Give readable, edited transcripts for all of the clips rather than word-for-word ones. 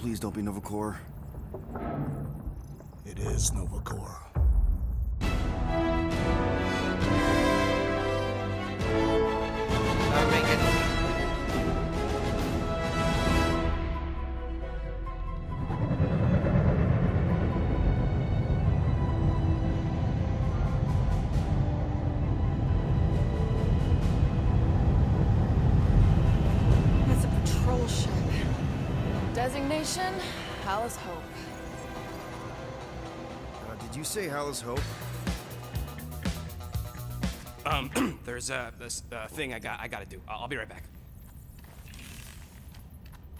please don't be Novacor. It is Novacor. Make it. It's a patrol ship. Designation, Alice Hope. Did you say Hallis Hope? There's this thing I gotta do. I'll be right back.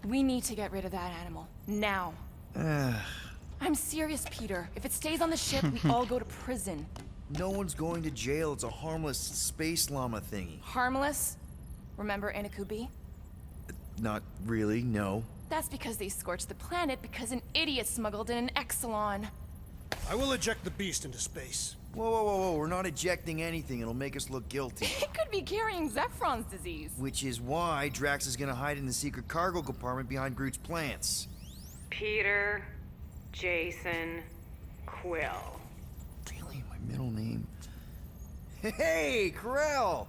We need to get rid of that animal. Now. I'm serious, Peter. If it stays on the ship, we all go to prison. No one's going to jail. It's a harmless space llama thingy. Harmless? Remember Inakubi? Not really, no. That's because they scorched the planet because an idiot smuggled in an Exelon. I will eject the beast into space. Whoa, whoa, whoa, whoa. We're not ejecting anything. It'll make us look guilty. It could be carrying Zephron's disease. Which is why Drax is gonna hide in the secret cargo compartment behind Groot's plants. Peter, Jason, Quill. Really? My middle name? Hey, Corell!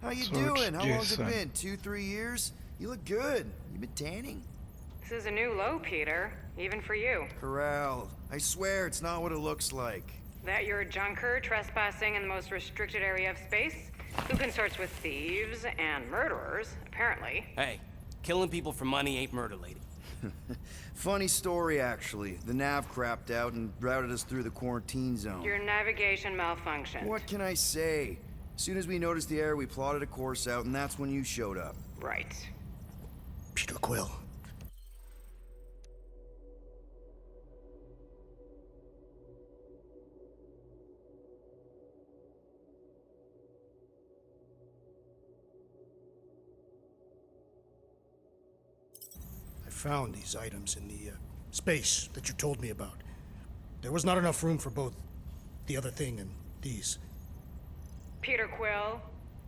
How you So doing? it's How long's it Jason. been? 2-3 years? You look good. You been tanning? This is a new low, Peter. Even for you. Corell, I swear it's not what it looks like. That you're a junker trespassing in the most restricted area of space? Who consorts with thieves and murderers, apparently. Hey, killing people for money ain't murder, lady. Funny story, actually. The nav crapped out and routed us through the quarantine zone. Your navigation malfunctioned. What can I say? As soon as we noticed the error, we plotted a course out, and that's when you showed up. Right. Peter Quill. I found these items in the space that you told me about. There was not enough room for both the other thing and these. Peter Quill,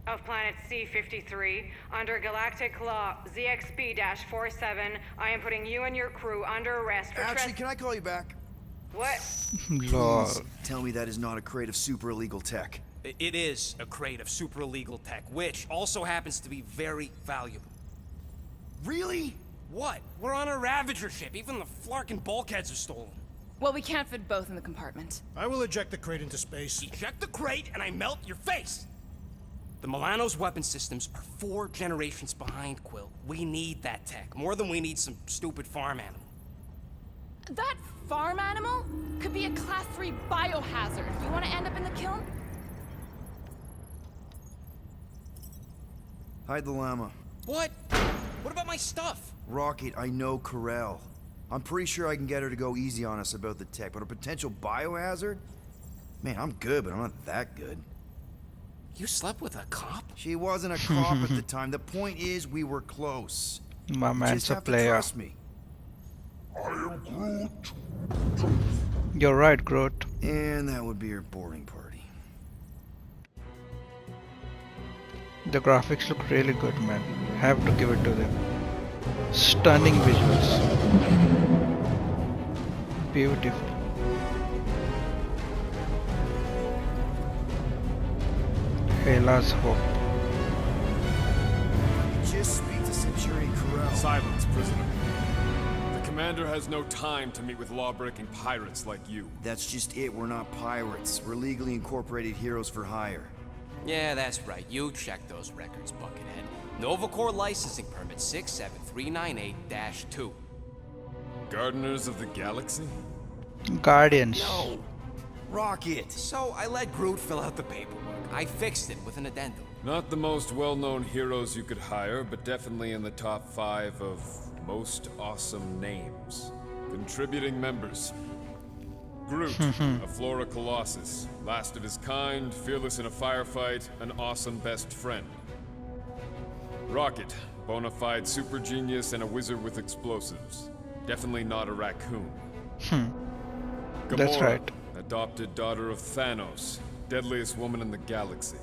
of planet C-53, under galactic law ZXB-47, I am putting you and your crew under arrest for Actually, can I call you back? What? Lol. Please tell me that is not a crate of super illegal tech. It is a crate of super illegal tech, which also happens to be very valuable. Really? What? We're on a Ravager ship. Even the flarkin' bulkheads are stolen. Well, we can't fit both in the compartment. I will eject the crate into space. Eject the crate and I melt your face! The Milano's weapon systems are 4 generations behind, Quill. We need that tech, more than we need some stupid farm animal. That farm animal could be a Class 3 biohazard. You want to end up in the kiln? Hide the llama. What? What about my stuff? Rocket, I know Corell. I'm pretty sure I can get her to go easy on us about the tech, but a potential biohazard? Man, I'm good, but I'm not that good. You slept with a cop? She wasn't a cop at the time. The point is, we were close. My You man's just a have to player. trust me. You're right, Groot. And that would be your boarding party. The graphics look really good, man. Have to give it to them. Stunning visuals. Beautiful. Hela's Hope. Just speak to Centurion Corell. Silence, prisoner. The commander has no time to meet with law-breaking pirates like you. That's just it. We're not pirates. We're legally incorporated heroes for hire. Yeah, that's right. You check those records, Buckethead. Novacor licensing permit 67398-2. Gardeners of the Galaxy? Guardians. No. Rocket! So I let Groot fill out the paperwork. I fixed it with an addendum. Not the most well-known heroes you could hire, but definitely in the top 5 of most awesome names. Contributing members. Groot, a Flora Colossus, last of his kind, fearless in a firefight, an awesome best friend. Rocket, bona fide super genius and a wizard with explosives. Definitely not a raccoon. Gamora, That's right. adopted daughter of Thanos, deadliest woman in the galaxy.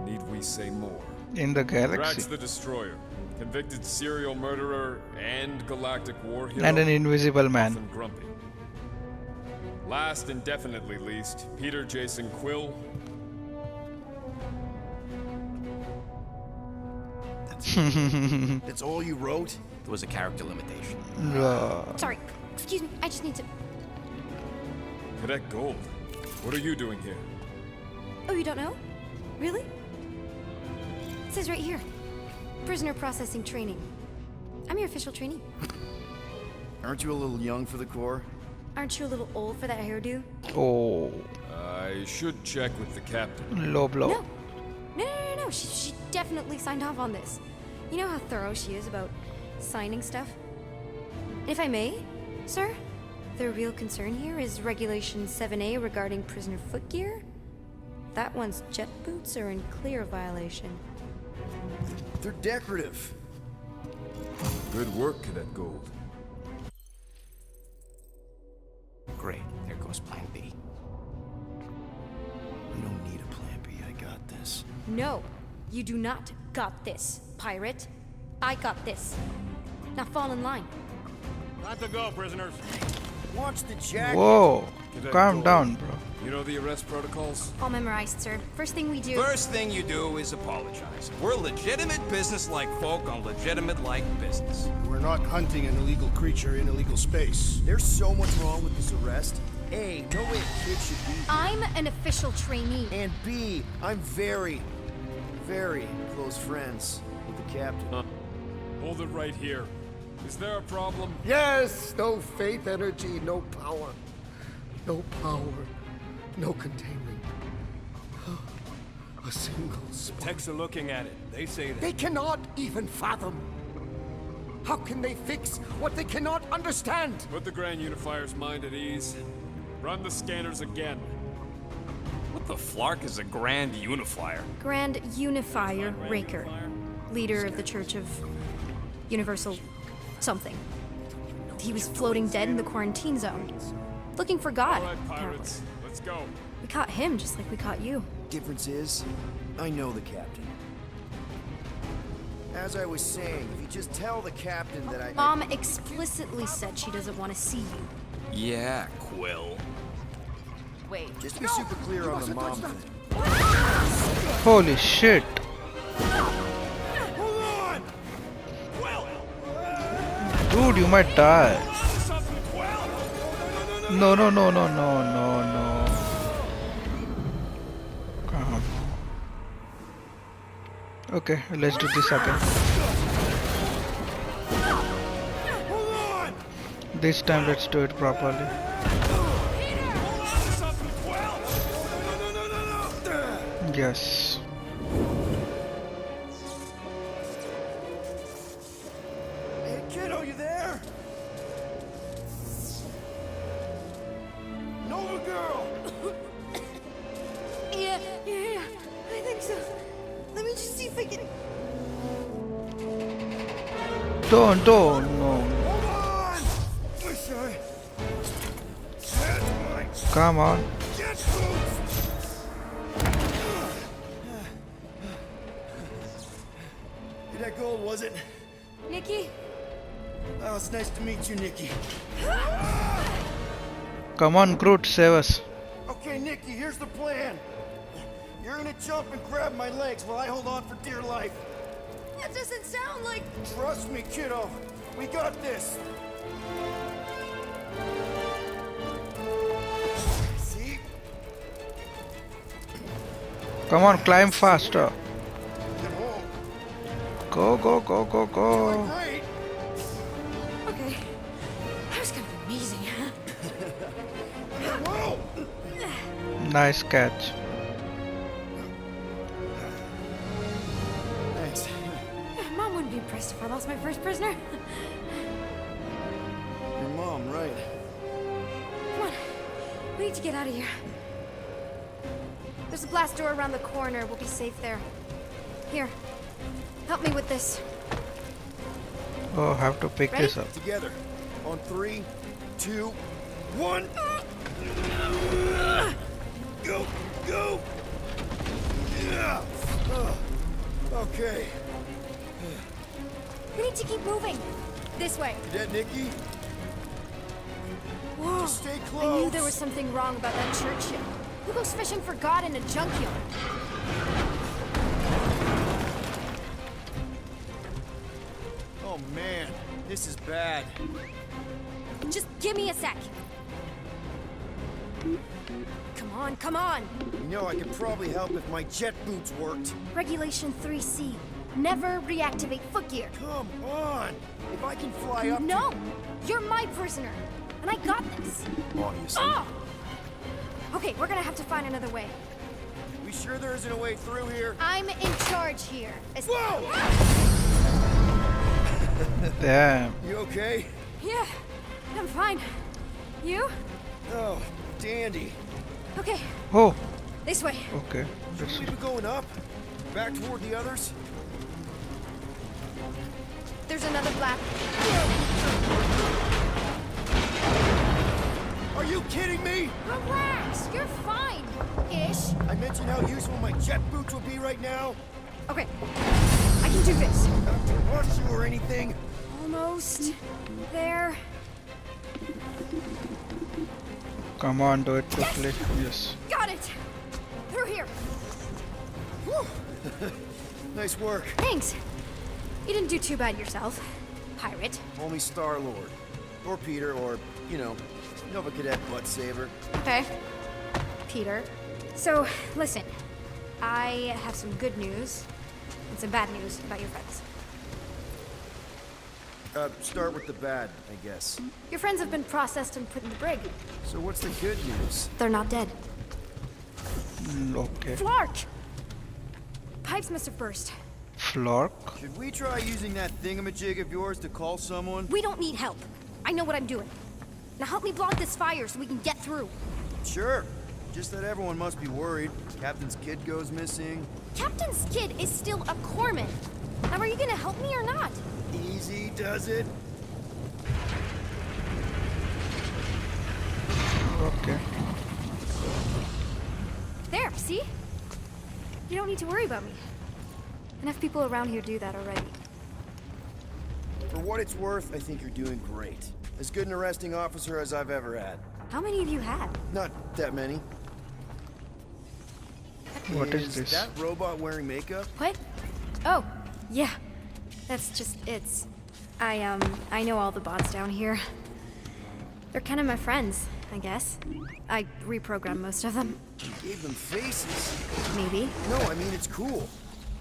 Need we say more? In the Drax galaxy. the Destroyer, Convicted serial murderer and galactic war hero. And an invisible man. Often grumpy. Last and definitely least, Peter Jason Quill. That's all you wrote? There was a character limitation. Sorry, excuse me, I just need to... Cadet Gold. What are you doing here? Oh, you don't know? Really? It says right here. Prisoner processing training. I'm your official trainee. Aren't you a little young for the Corps? Aren't you a little old for that hairdo? Oh, I should check with the captain. low blow. No. She definitely signed off on this. You know how thorough she is about signing stuff? And if I may, sir, the real concern here is Regulation 7A regarding prisoner footgear. That one's jet boots are in clear violation. They're decorative. Good work, Cadet Gold. Great. There goes Plan B. We don't need a plan B. I got this. No, you do not got this, pirate. I got this. Now fall in line. Time to go, prisoners. Watch the jacket. Whoa, Cadet calm Gold. down, bro. You know the arrest protocols? All memorized, sir. First thing we do... First thing you do is apologize. We're legitimate business-like folk on legitimate-like business. We're not hunting an illegal creature in illegal space. There's so much wrong with this arrest. A, no way a kid should be here. I'm an official trainee. And B, I'm very, very close friends with the captain. Hold it right here. Is there a problem? Yes, no faith energy, no power. No power, no containment. A single spark. Techs are looking at it. They say that. They cannot even fathom. How can they fix what they cannot understand? Put the Grand Unifier's mind at ease. Run the scanners again. What the flark is a Grand Unifier? Grand Unifier Raker. Leader of the Church of Universal something. He was floating dead in the quarantine zone. Looking for God, All right, apparently. pirates. Let's go. We caught him just like we caught you. Difference is, I know the captain. As I was saying, if you just tell the captain that I... Mom explicitly said she doesn't want to see you. Yeah, Quill. Wait, Just to be super clear on the mom thing. Holy shit. Hold on! Quill! Dude, you might die. Something, Quill! No. Come on. Okay, let's do this again. Hold on! This time let's do it properly. Something, Quill! Yes. Hey, kiddo, you there? Nova girl! Yeah, I think so. Let me just see if I can... Don't, no. Hold on! Wish I had my Come on. jet boots! Hey, that gold, was it? Nikki? Oh, it's nice to meet you, Nikki. Come on, Groot, save us. Okay, Nikki, here's the plan. You're gonna jump and grab my legs while I hold on for dear life. That doesn't sound like... Trust me, kiddo. We got this. See? Come on, climb faster. Get home. Go. Doing great. Okay. That was kind of amazing, huh? Whoa! Nice catch. Thanks. Mom wouldn't be impressed if I lost my first prisoner. Your mom, right? Come on. We need to get out of here. There's a blast door around the corner. We'll be safe there. Here. Help me with this. Oh, have to pick Ready? this up. Together. On 3, 2, 1. Go! Yeah. Okay. This way. Cadet Nikki? Whoa. Just stay I close. knew there was something wrong about that church ship. Who goes fishing for God in a junkyard? Oh man, this is bad. Just give me a sec. Come on, come on. You know, I could probably help if my jet boots worked. Regulation 3C. Never reactivate foot gear. Come on! If I can fly up No! You're my prisoner. And I got this. to... Obviously. Oh! Okay, we're gonna have to find another way. We sure there isn't a way through here? I'm in charge here. Whoa! Damn. You okay? Yeah, I'm fine. You? Oh, dandy. Okay, Oh, this way. okay. Should we be going up? Back toward the others? There's another flap. Are you kidding me? Relax, you're fine. Ish. I mentioned how useful my jet boots would be right now. Okay, I can do this. Not to rush you or anything. Almost there. Come on, do it quickly. Yes. Got it. Through here. Whew. Nice work. Thanks. You didn't do too bad yourself, pirate. Only Star-Lord. Or Peter, or, you know, Nova Cadet Butt Saber. Okay. Peter. So, listen. I have some good news and some bad news about your friends. Start with the bad, I guess. Your friends have been processed and put in the brig. So what's the good news? They're not dead. Okay. Flark! Pipes must have burst. Flark. Should we try using that thingamajig of yours to call someone? We don't need help. I know what I'm doing. Now help me block this fire so we can get through. Sure. Just that everyone must be worried. Captain's kid goes missing. Captain's kid is still a corpsman. Now are you gonna help me or not? Easy does it. Okay. There, see? You don't need to worry about me. Enough people around here do that already. For what it's worth, I think you're doing great. As good an arresting officer as I've ever had. How many of you had? Not that many. What is this? That robot wearing makeup? What? Oh, yeah. That's just, it's... I know all the bots down here. They're kind of my friends, I guess. I reprogrammed most of them. You gave them faces. Maybe. No, I mean, it's cool.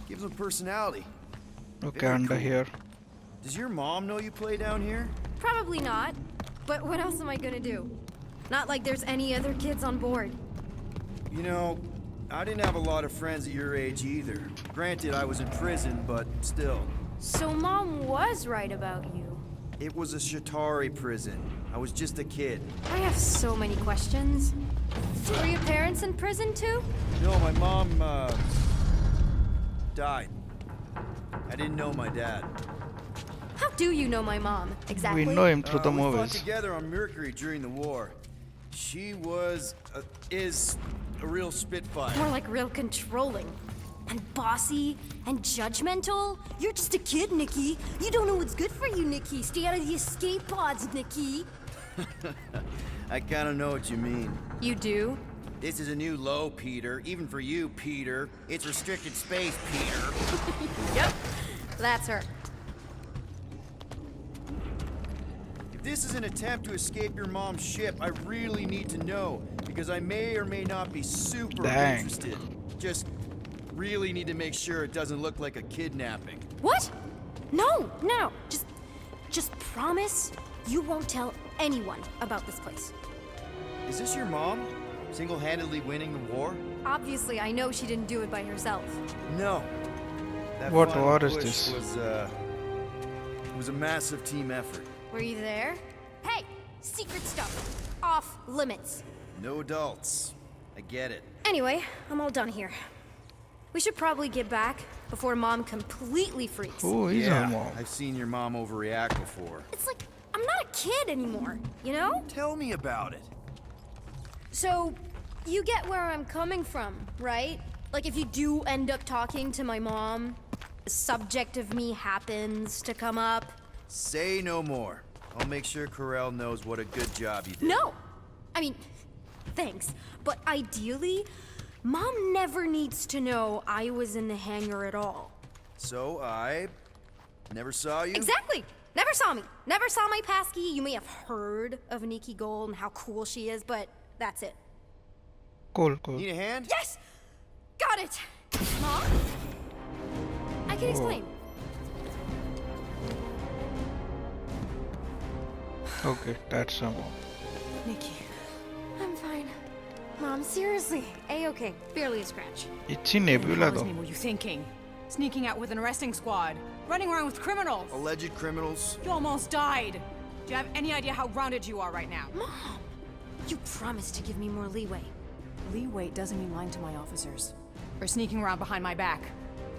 Gives them personality. Okay, Very under cool. here. Does your mom know you play down here? Probably not. But what else am I gonna do? Not like there's any other kids on board. You know, I didn't have a lot of friends at your age either. Granted, I was in prison, but still. So Mom was right about you. It was a Shatari prison. I was just a kid. I have so many questions. Were your parents in prison too? No, my mom, died. I didn't know my dad. How do you know my mom, exactly? We know him through the We fought movies. together on Mercury during the war. She was, is a real spitfire. More like real controlling. And bossy and judgmental. You're just a kid, Nikki. You don't know what's good for you, Nikki. Stay out of the escape pods, Nikki. I kind of know what you mean. You do? This is a new low, Peter. Even for you, Peter. It's restricted space, Peter. Yep. That's her. If this is an attempt to escape your mom's ship, I really need to know, because I may or may not be super Dang. interested. Just really need to make sure it doesn't look like a kidnapping. What? No. Just promise you won't tell anyone about this place. Is this your mom? Single-handedly winning the war? Obviously, I know she didn't do it by herself. No. That What final war is push this? Was a massive team effort. Were you there? Hey, secret stuff. Off limits. No adults. I get it. Anyway, I'm all done here. We should probably get back before Mom completely freaks. Oh, he's Yeah, a mom. I've seen your mom overreact before. It's like, I'm not a kid anymore, you know? Tell me about it. So, you get where I'm coming from, right? Like if you do end up talking to my mom, the subject of me happens to come up, Say no more. I'll make sure Corell knows what a good job you did. No! I mean, thanks. But ideally, Mom never needs to know I was in the hangar at all. So I never saw you? Exactly! Never saw me. Never saw my passkey. You may have heard of Nikki Gold and how cool she is, but that's it. Cool, cool. Need a hand? Yes! Got it! Mom? I can explain. Okay, that's some. Nikki. I'm fine. Mom, seriously. A-okay. Barely a scratch. It's in Nebula What though. were you thinking? Sneaking out with an arresting squad. Running around with criminals. Alleged criminals? You almost died. Do you have any idea how grounded you are right now? Mom! You promised to give me more leeway. Leeway doesn't mean lying to my officers. Or sneaking around behind my back.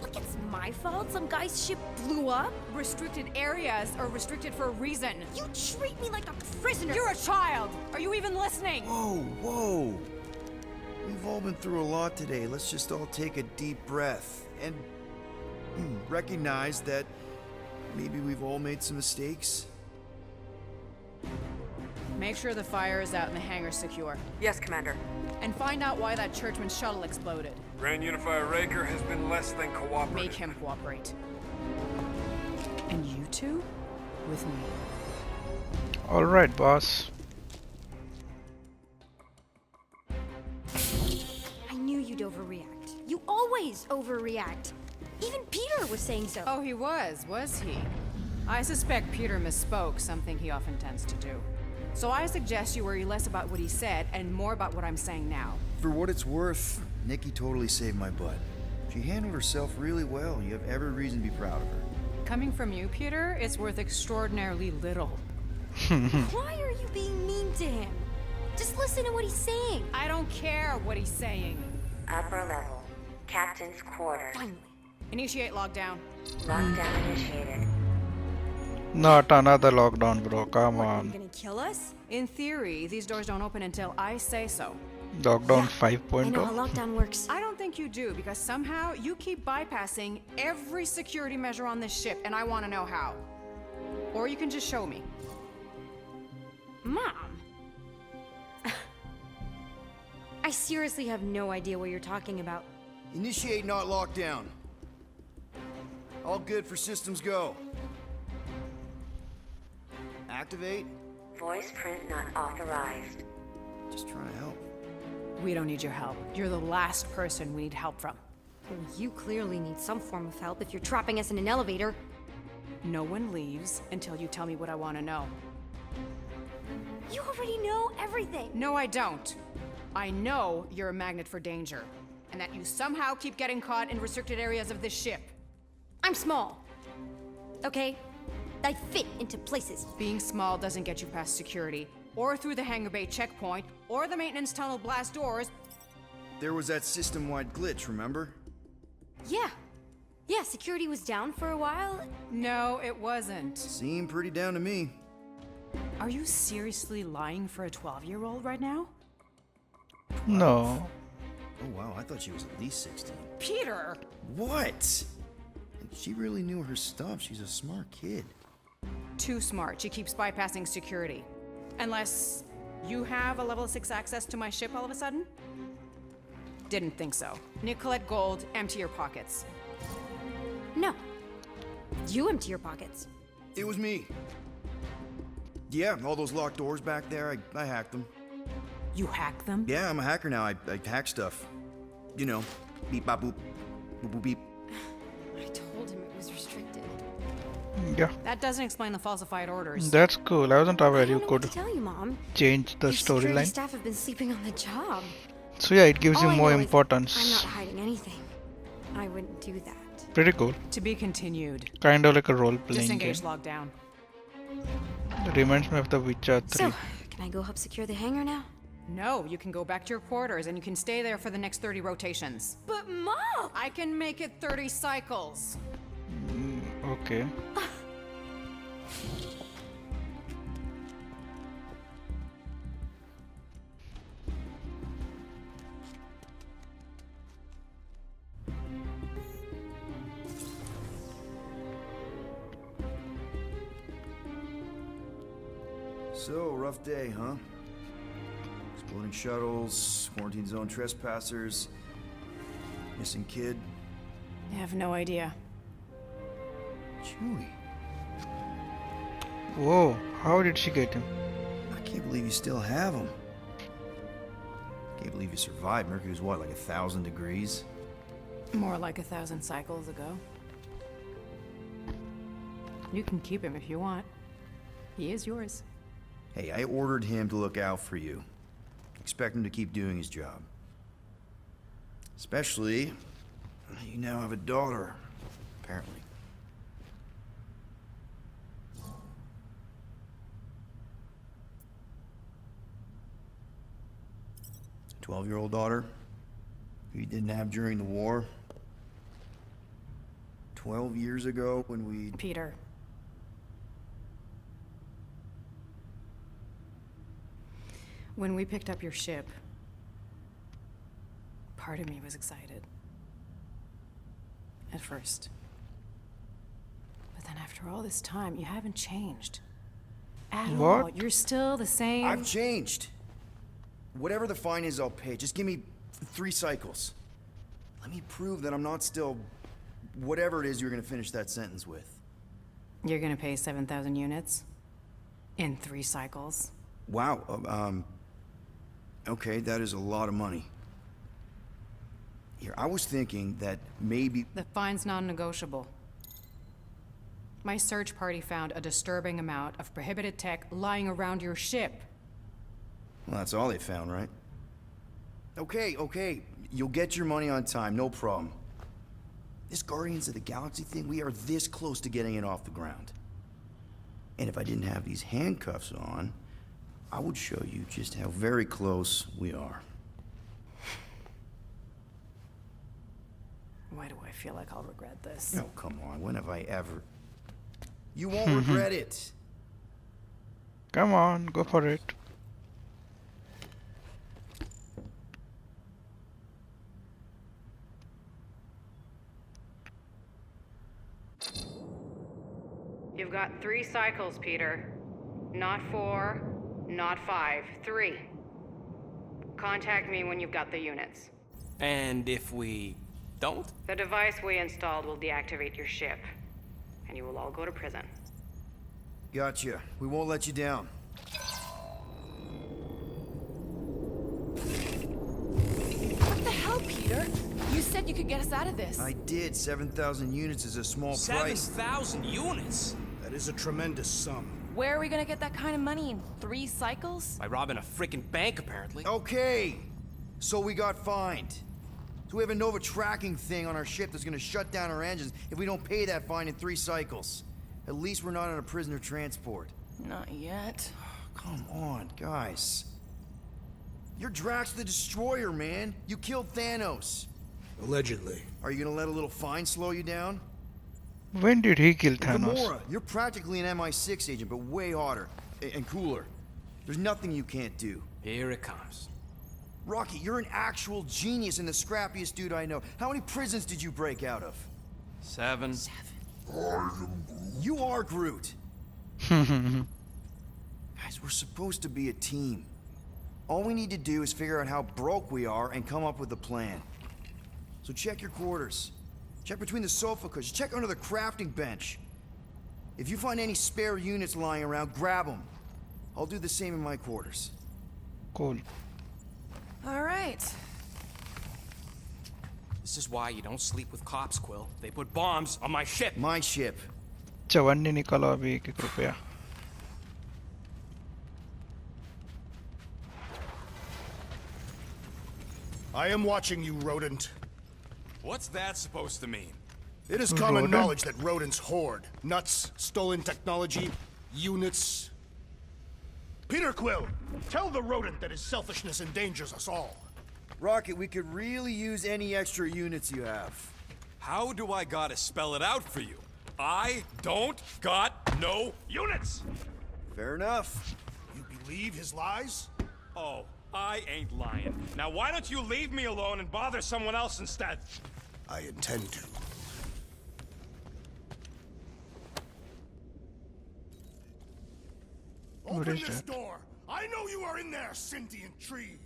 Look, it's my fault some guy's ship blew up. Restricted areas are restricted for a reason. You treat me like a prisoner. You're a child! Are you even listening? Whoa, whoa. We've all been through a lot today. Let's just all take a deep breath and recognize that maybe we've all made some mistakes. Make sure the fire is out and the hangar's secure. Yes, Commander. And find out why that churchman's shuttle exploded. Grand Unifier Raker has been less than cooperative. Make him cooperate. And you two? With me. Alright, boss. I knew you'd overreact. You always overreact. Even Peter was saying so. Oh, he was he? I suspect Peter misspoke, something he often tends to do. So I suggest you worry less about what he said and more about what I'm saying now. For what it's worth, Nikki totally saved my butt. She handled herself really well. You have every reason to be proud of her. Coming from you, Peter, it's worth extraordinarily little. Why are you being mean to him? Just listen to what he's saying. I don't care what he's saying. Upper level. Captain's quarters. Finally. Initiate lockdown. Lockdown initiated. Not another lockdown, bro. Come What, are you on. gonna kill us? In theory, these doors don't open until I say so. Lockdown I know how 5.0. lockdown works. I don't think you do, because somehow you keep bypassing every security measure on this ship, and I want to know how. Or you can just show me. Mom. I seriously have no idea what you're talking about. Initiate not lockdown. All good for systems go. Activate. Voice print not authorized. Just trying to help. We don't need your help. You're the last person we need help from. Well, you clearly need some form of help if you're trapping us in an elevator. No one leaves until you tell me what I want to know. You already know everything. No, I don't. I know you're a magnet for danger, and that you somehow keep getting caught in restricted areas of this ship. I'm small. Okay? I fit into places. Being small doesn't get you past security, or through the hangar bay checkpoint, or the maintenance tunnel blast doors. There was that system-wide glitch, remember? Yeah. Yeah, security was down for a while. No, it wasn't. Seemed pretty down to me. Are you seriously lying for a 12-year-old right now? No. Oh wow, I thought she was at least 16. Peter! What? She really knew her stuff. She's a smart kid. Too smart. She keeps bypassing security. Unless you have a level 6 access to my ship all of a sudden? Didn't think so. Nicolette Gold, empty your pockets. No. You empty your pockets. It was me. Yeah, all those locked doors back there, I hacked them. You hack them? Yeah, I'm a hacker now. I hack stuff. You know, beep, bop, boop, boop, boop, beep. I told him it was restricted. Yeah, That doesn't explain the falsified orders. that's cool. I wasn't aware I you don't know what could to tell you, Mom. change the Your security storyline. staff have been sleeping on the job. So yeah, it gives All you I more know is I'm importance. not hiding anything. I wouldn't do that. Pretty cool. To be continued. Kind of like a role playing game. Disengage lockdown. It reminds me of The Witcher 3. So, can I go help secure the hangar now? No, you can go back to your quarters and you can stay there for the next 30 rotations. But Mom! I can make it 30 cycles. Okay. So, rough day, huh? Exploding shuttles, quarantine zone trespassers, missing kid. I have no idea. Chewie. Whoa, how did she get him? I can't believe you still have him. Can't believe you survived. Mercury's what, like 1,000 degrees? More like 1,000 cycles ago. You can keep him if you want. He is yours. Hey, I ordered him to look out for you. Expect him to keep doing his job. Especially, you now have a daughter, apparently. A 12-year-old daughter who you didn't have during the war. 12 years ago when we... Peter. When we picked up your ship, part of me was excited. At first. But then after all this time, you haven't changed. At all. You're still the same. I've changed. Whatever the fine is, I'll pay. Just give me 3 cycles. Let me prove that I'm not still... whatever it is you're gonna finish that sentence with. You're gonna pay 7,000 units? In 3 cycles? Wow, okay, that is a lot of money. Here, I was thinking that maybe... The fine's non-negotiable. My search party found a disturbing amount of prohibited tech lying around your ship. Well, that's all they found, right? Okay, you'll get your money on time, no problem. This Guardians of the Galaxy thing, we are this close to getting it off the ground. And if I didn't have these handcuffs on, I would show you just how very close we are. Why do I feel like I'll regret this? Oh, come on, when have I ever... You won't regret it. Come on, go for it. You've got 3 cycles, Peter. Not 4, not 5, 3. Contact me when you've got the units. And if we don't? The device we installed will deactivate your ship, and you will all go to prison. Gotcha. We won't let you down. What the hell, Peter? You said you could get us out of this. I did. 7,000 units is a small price. 7,000 units? That is a tremendous sum. Where are we gonna get that kind of money in 3 cycles? By robbing a freaking bank, apparently. Okay, so we got fined. So we have a Nova tracking thing on our ship that's gonna shut down our engines if we don't pay that fine in 3 cycles. At least we're not on a prisoner transport. Not yet. Come on, guys. You're Drax the Destroyer, man. You killed Thanos. Allegedly. Are you gonna let a little fine slow you down? When did he kill Thanos? Gamora, you're practically an MI6 agent, but way hotter and cooler. There's nothing you can't do. Here it comes. Rocky, you're an actual genius and the scrappiest dude I know. How many prisons did you break out of? 7. You are Groot. Guys, we're supposed to be a team. All we need to do is figure out how broke we are and come up with a plan. So check your quarters. Check between the sofa cushions. Check under the crafting bench. If you find any spare units lying around, grab them. I'll do the same in my quarters. Cool. All right. This is why you don't sleep with cops, Quill. They put bombs on my ship. My ship. चवन्नी निकालो अभी 1 रुपया. I am watching you, rodent. What's that supposed to mean? It is common knowledge that rodents hoard nuts, stolen technology, units. Peter Quill, tell the rodent that his selfishness endangers us all. Rocket, we could really use any extra units you have. How do I gotta spell it out for you? I don't got no units! Fair enough. You believe his lies? Oh, I ain't lying. Now why don't you leave me alone and bother someone else instead? I intend to. What Open is this that? door! I know you are in there, sentient tree!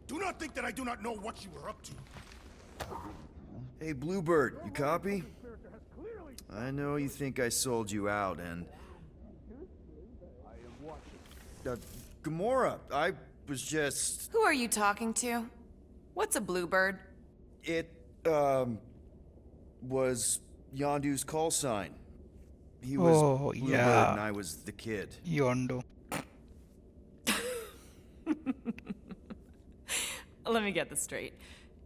Do not think that I do not know what you are up to. Hey, Bluebird, you copy? I know you think I sold you out, and... Gamora, I was just... Who are you talking to? What's a bluebird? It, was Yondu's call sign. He was Oh, Bluebird yeah. and I was the kid. Yondo. Let me get this straight.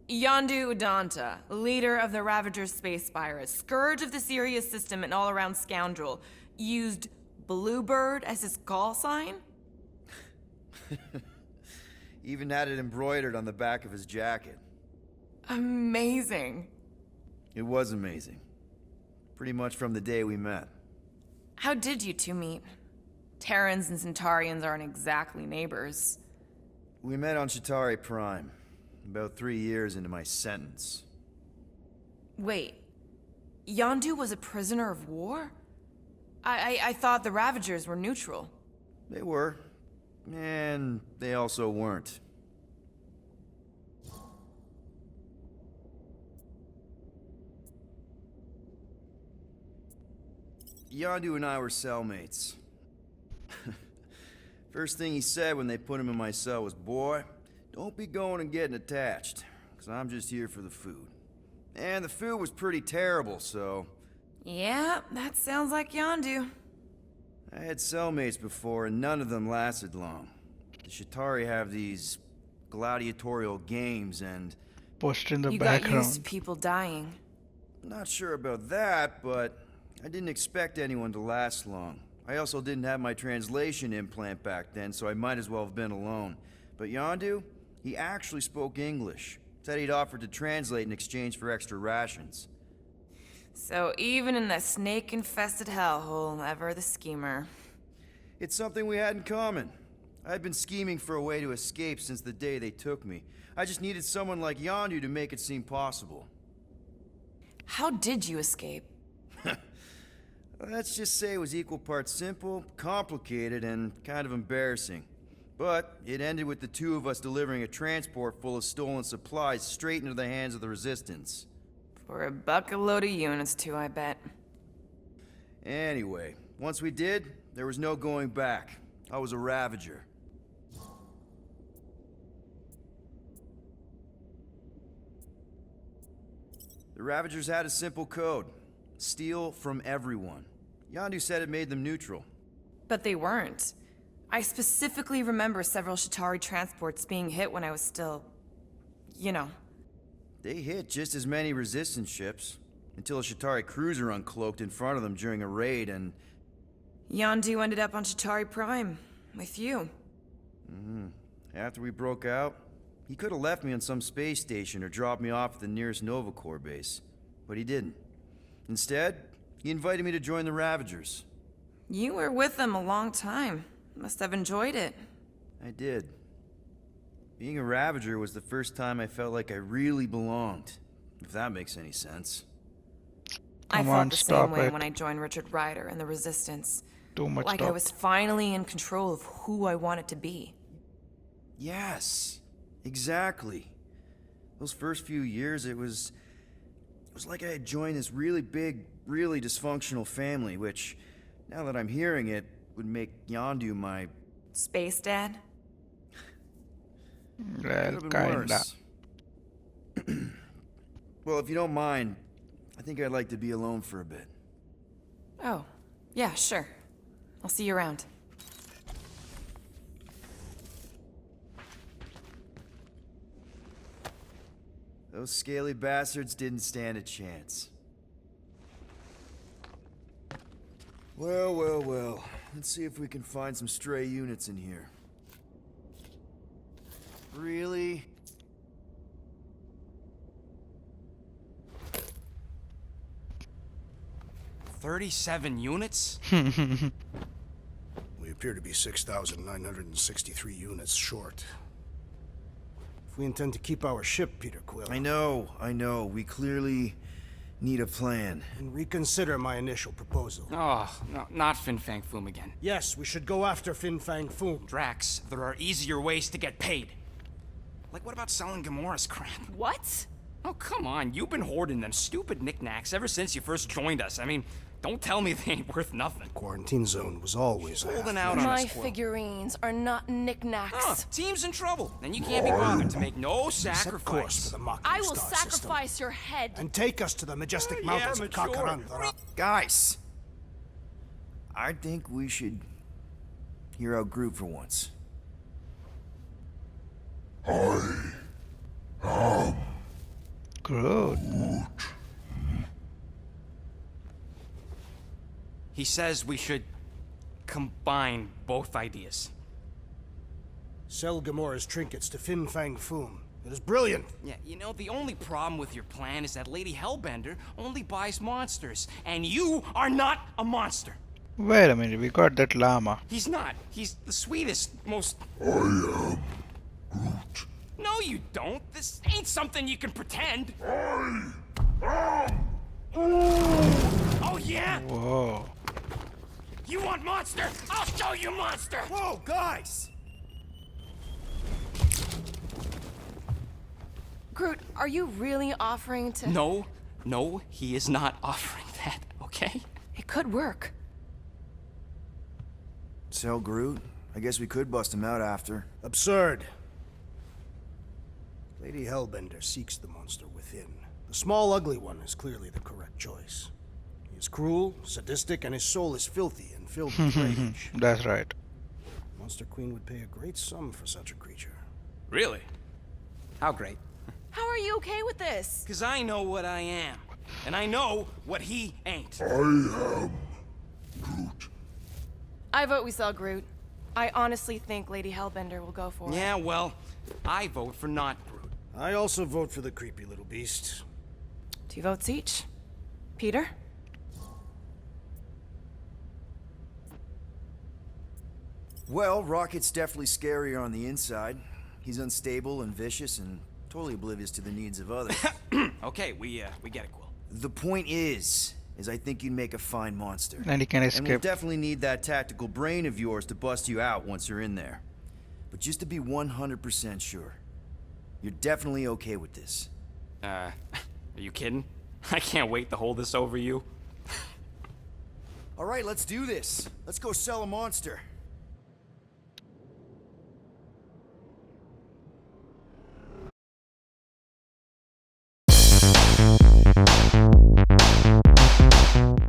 Yondu Udanta, leader of the Ravager's space virus, scourge of the Sirius system and all-around scoundrel, used Bluebird as his call sign? Even had it embroidered on the back of his jacket. Amazing. It was amazing. Pretty much from the day we met. How did you two meet? Terrans and Centaurians aren't exactly neighbors. We met on Chitauri Prime, about 3 years into my sentence. Wait, Yondu was a prisoner of war? I thought the Ravagers were neutral. They were, and they also weren't. Yondu and I were cellmates. First thing he said when they put him in my cell was, "Boy, don't be going and getting attached, because I'm just here for the food." And the food was pretty terrible, so... Yeah, that sounds like Yondu. I had cellmates before, and none of them lasted long. The Chitauri have these gladiatorial games, and... Post in the You got used to background. people dying. Not sure about that, but I didn't expect anyone to last long. I also didn't have my translation implant back then, so I might as well have been alone. But Yondu, he actually spoke English. Said he'd offered to translate in exchange for extra rations. So even in that snake-infested hellhole, ever the schemer. It's something we had in common. I'd been scheming for a way to escape since the day they took me. I just needed someone like Yondu to make it seem possible. How did you escape? Let's just say it was equal parts simple, complicated, and kind of embarrassing. But it ended with the two of us delivering a transport full of stolen supplies straight into the hands of the Resistance. For a bucket load of units, too, I bet. Anyway, once we did, there was no going back. I was a Ravager. The Ravagers had a simple code. Steal from everyone. Yondu said it made them neutral. But they weren't. I specifically remember several Chitauri transports being hit when I was still... you know. They hit just as many Resistance ships, until a Chitauri cruiser uncloaked in front of them during a raid and... Yondu ended up on Chitauri Prime, with you. After we broke out, he could have left me on some space station or dropped me off at the nearest Nova Corps base. But he didn't. Instead, he invited me to join the Ravagers. You were with them a long time. Must have enjoyed it. I did. Being a Ravager was the first time I felt like I really belonged, if that makes any sense. I Come felt on, the stop same way it. when I joined Richard Ryder and the Resistance. Too much Like I talk. was finally in control of who I wanted to be. Yes, exactly. Those first few years, it was like I had joined this really big, really dysfunctional family, which, now that I'm hearing it, would make Yondu my... Space Dad? Well, Could've been kinda. worse. Well, if you don't mind, I think I'd like to be alone for a bit. Oh, yeah, sure. I'll see you around. Those scaly bastards didn't stand a chance. Well, well, well. Let's see if we can find some stray units in here. Really? "37 units? We appear to be 6,963 units short. If we intend to keep our ship, Peter Quill... I know. We clearly need a plan. And reconsider my initial proposal. Oh, no, not Fin Fang Foom again. Yes, we should go after Fin Fang Foom. Drax, there are easier ways to get paid. Like, what about selling Gamora's crap? What? Oh, come on. You've been hoarding them stupid knickknacks ever since you first joined us. I mean, don't tell me they ain't worth nothing. Quarantine zone was always Holding out on My us, Quill. figurines are not knickknacks. Team's in trouble, and you can't be bothered to make no Set course for sacrifice. the Mockery I will Star sacrifice system. your head. And take us to the majestic mountains of mature. Kakarandra. Guys! I think we should hear out Groot for once. Groot. He says we should combine both ideas. Sell Gamora's trinkets to Fin Fang Foom. It is brilliant. Yeah, you know, the only problem with your plan is that Lady Hellbender only buys monsters, and you are not a monster. Wait a minute, we got that llama. He's not. He's the sweetest, most... I am Groot. No, you don't. This ain't something you can pretend. Oh, yeah? Whoa. You want monster? I'll show you monster! Whoa, guys! Groot, are you really offering to... No, he is not offering that, okay? It could work. Sell Groot? I guess we could bust him out after. Absurd. Lady Hellbender seeks the monster within. The small, ugly one is clearly the correct choice. He is cruel, sadistic, and his soul is filthy and filled with rage. That's right. Monster Queen would pay a great sum for such a creature. Really? How great? How are you okay with this? Because I know what I am. And I know what he ain't. I am Groot. I vote we sell Groot. I honestly think Lady Hellbender will go for it. Yeah, well, I vote for not Groot. I also vote for the creepy little beast. 2 votes each. Peter? Well, Rocket's definitely scarier on the inside. He's unstable and vicious and totally oblivious to the needs of others. Okay, we get it, Quill. The point is I think you'd make a fine monster. And he can And we'll escape. definitely need that tactical brain of yours to bust you out once you're in there. But just to be 100% sure, you're definitely okay with this. Are you kidding? I can't wait to hold this over you. All right, let's do this. Let's go sell a monster.